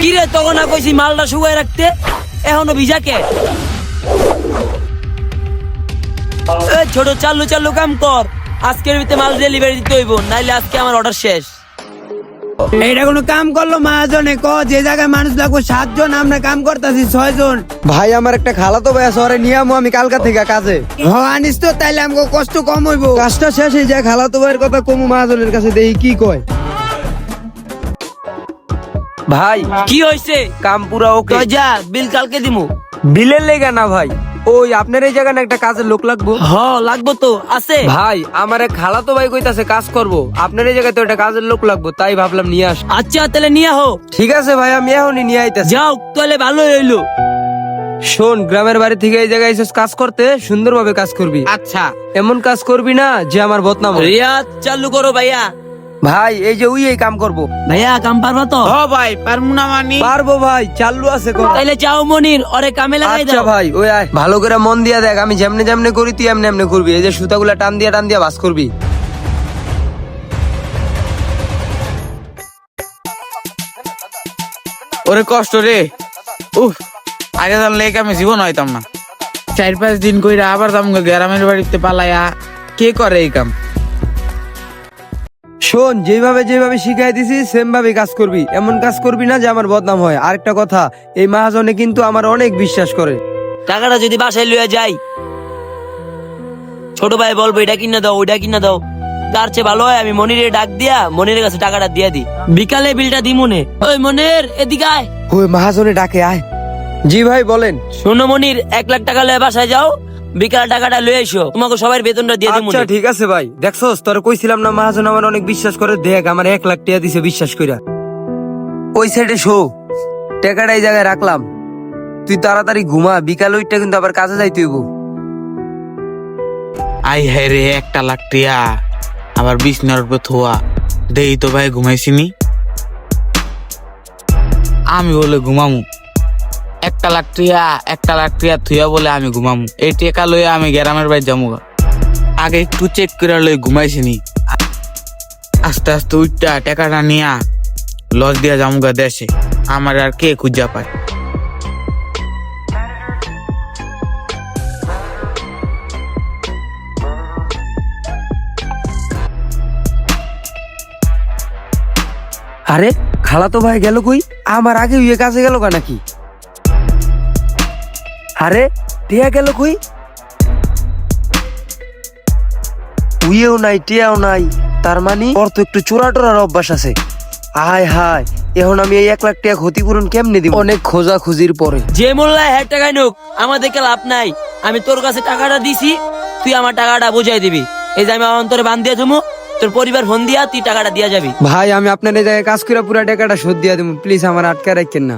কিরে তখন না কইছি মালটা শুকায় রাখতে, এখনো ভিজা কে? ছোট চালু চালু কাম কর, আজকের ভিতরে মাল ডেলিভারি দিতে হইব, নাইলে আজকে আমার অর্ডার শেষ। এইটা কোনো কাম করলো মহাজনে? ক যে জায়গায় মানুষ লাগবো 7 জন, আমরা কাম করতেছি 6 জন। ভাই আমার একটা খালাতো ভাই আছে, ওরে নিয়ে আমু আমি কালকা থেকে কাজে। আনিস তো, তাইলে আমাকে কষ্ট কম হইবো। কাজটা শেষ হয়ে যায়, খালাতো ভাইয়ের কথা কমু মহাজনের কাছে, দেখি কি কয়। ভাই কি হইছে? কাম পুরা ওকে। তুই যা, বিল কালকে দিমু। বিলের লেগা না ভাই, ওই আপনার এই জায়গায় একটা কাজের লোক লাগবো। লাগবো তো, আছে। ভাই আমার এক খালাতো ভাই কইতাছে কাজ করব, আপনার এই জায়গায় তো একটা কাজের লোক লাগবো, তাই ভাবলাম নিয়ে আস। আচ্ছা তাহলে নিয়ে আহো। ঠিক আছে ভাই, আমি এখনই নিয়ে আইতাছি। যাও তাহলে, ভালোই হইলো। শোন, গ্রামের বাড়ি থেকে এই জায়গায় এসেছিস কাজ করতে, সুন্দরভাবে কাজ করবি। আচ্ছা এমন কাজ করবি না যে আমার বদনাম হয়। রিয়াদ চালু করো ভাইয়া। ভাই এই যে উই এই কাম করব। ভাইয়া কাম পারবা তো? ভাই পারমু না মানি। পারবো ভাই, চালু আছে কর। তাইলে যাও মনির, ওরে কামে লাগাই আচ্ছা দাও। ভাই ওই আয়, ভালো করে মন দিয়া দেখ, আমি যেমনে যেমনে করি তুই এমনি এমনি করবি। এই যে সুতাগুলা টান দিয়া বাস করবি। ওরে কষ্ট রে, উফ, আগে জানলে এই কামে জীবন হইতাম না। 4-5 দিন কইরা আবার দাম গ্রামের বাড়িতে পালাইয়া কে করে এই কাম? শোন, যেভাবে যেভাবে শিখাই দিছি সেম ভাবে কাজ করবি, এমন কাজ করবি না যে আমার বদনাম হয়। আরেকটা কথা, এই মহাজনে কিন্তু আমার অনেক বিশ্বাস করে। টাকাটা যদি বাসায় লইয়া যাই, ছোট ভাই বলবো এটা কিনা দাও ওইটা কিনা দাও, তার চেয়ে ভালো হয় আমি মনিরের ডাক দিয়া মনিরের কাছে টাকাটা দিয়া দিই, বিকালে বিলটা দি মনে। ওই মনির এদিকে আয়। ওই মহাজনে ডাকে, আয়। জি ভাই বলেন। শোনো মনির, 1 লাখ টাকা লয়ে বাসায় যাও, বিকালে টাকাটা লয়ে এসো, তোমাকে সবার বেতনটা দিয়ে দিই। আচ্ছা ঠিক আছে ভাই। দেখছস, তোর কইছিলাম না মহাজন আমার অনেক বিশ্বাস করে। দেখ আমার 1 লাখ টাকা দিছে বিশ্বাস কইরা। ওই সাইডে শো, টাকাটা এই জায়গায় রাখলাম, তুই তাড়াতাড়ি ঘুমা, বিকাল ওইটা কিন্তু আবার কাজে যাইতে হইব। আই হ্যাঁ রে, 1 লাখ টিয়া আবার বিছনার উপর থোয়া, দেই তো ভাই ঘুমাইছিনি। আমি বলে ঘুমামু 1 লাখ টিয়া থুয়া বলে আমি ঘুমামু। এই টেকা লইয়া আমি গ্রামের বাড়ি যাবো। আগে একটু চেক করে লই ঘুমাইছিনি, আস্তে আস্তে উঠটা টাকাটা নিয়া লস দিয়া যামুগা দেশে, আমার আর কে খুঁজা পায়। আরে খালাতো ভাই গেল কই? আমার আগে উইয়ে কাজে গেল কা নাকি? আরে টিয়া গেল কই? উইয়েও নাই, টিয়াও নাই, তার মানে ওর তো একটু চোরা টোরার অভ্যাস আছে। হায় হায়, এখন আমি এই 1 লাখ টাকা ক্ষতিপূরণ কেমনে দিব? অনেক খোঁজা খুঁজির পরে। যে মোল্লায় 1 টাকায় নোক, আমাদেরকে লাভ নাই। আমি তোর কাছে টাকাটা দিছি, তুই আমার টাকাটা বুঝাই দিবি। এই যে আমি অন্তরে বান দিয়ে দেবো, তোর পরিবার ফোন দিয়া তুই টাকাটা দিয়া যাবি। ভাই আমি আপনার এই জায়গায় কাজ করে পুরো টাকাটা শোধ দিয়া দেবো, প্লিজ আমার আটকে রাখেন না।